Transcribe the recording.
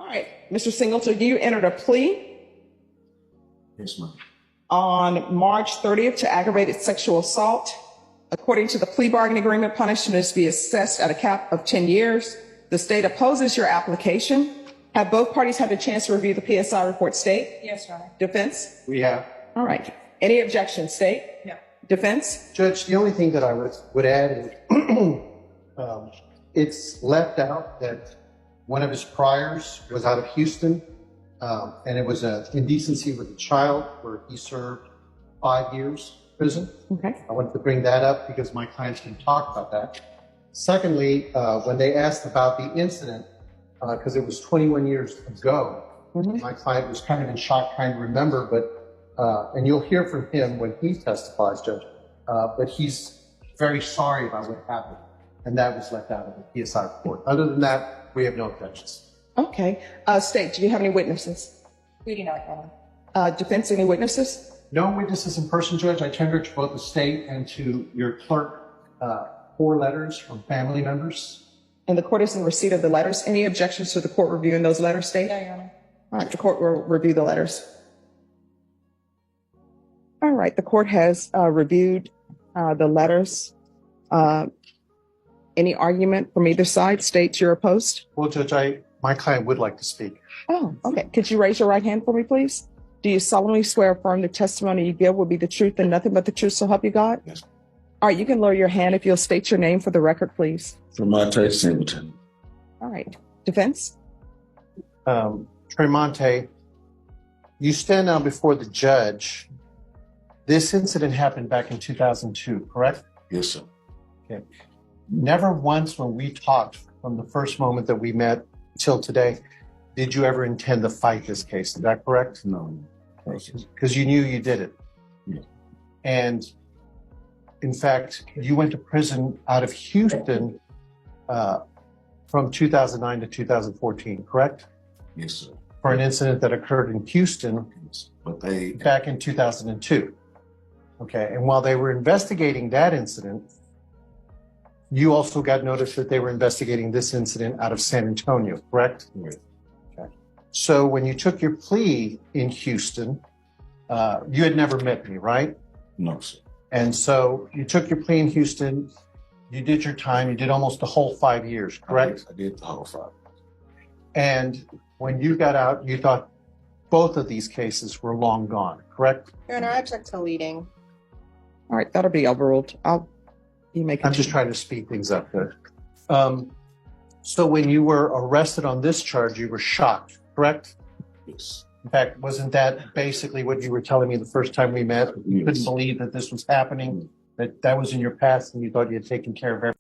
All right, Mr. Singleton, you entered a plea Yes, ma'am. on March 30th to aggravated sexual assault. According to the plea bargaining agreement, punishment is to be assessed at a cap of 10 years. The state opposes your application. Have both parties had a chance to review the PSI report, state? Yes, Your Honor. Defense? We have. All right. Any objections, state? No. Defense? Judge, the only thing that I would add is it's left out that one of his priors was out of Houston, and it was an indecency with a child where he served 5 years prison. Okay. I wanted to bring that up because my clients can talk about that. Secondly, when they asked about the incident, because it was 21 years ago, my client was kind of in shock trying to remember, but, and you'll hear from him when he testifies, Judge, but he's very sorry about what happened, and that was left out of the PSI report. Other than that, we have no objections. Okay. State, do you have any witnesses? We do not, Your Honor. Defense, any witnesses? No witnesses in person, Judge. I tendered to both the state and to your clerk 4 letters from family members. And the court is in receipt of the letters. Any objections to the court reviewing those letters, state? No, Your Honor. All right, the court will review the letters. All right, the court has reviewed the letters. Any argument from either side? State you're opposed? Well, Judge, my client would like to speak. Oh, okay. Could you raise your right hand for me, please? Do you solemnly swear or affirm the testimony you give will be the truth and nothing but the truth, so help you God? Yes. All right, you can lower your hand if you'll state your name for the record, please. Tremonte Singleton. All right. Defense? Tremonte, you stand now before the judge. This incident happened back in 2002, correct? Yes, sir. Okay. Never once when we talked from the first moment that we met till today, did you ever intend to fight this case? Is that correct? No. Because you knew you did it. Yeah. And in fact, you went to prison out of Houston from 2009 to 2014, correct? Yes, sir. For an incident that occurred in Houston But they, back in 2002. Okay, and while they were investigating that incident, you also got notice that they were investigating this incident out of San Antonio, correct? Right. Okay. So when you took your plea in Houston, you had never met me, right? No, sir. And so you took your plea in Houston, you did your time, you did almost the whole 5 years, correct? I did the whole 5. And when you got out, you thought both of these cases were long gone, correct? Your Honor, I object to leading. All right, that'll be overruled. You make. I'm just trying to speed things up there. So when you were arrested on this charge, you were shocked, correct? Yes. In fact, wasn't that basically what you were telling me the first time we met? You couldn't believe that this was happening, that was in your past, and you thought you had taken care of everything.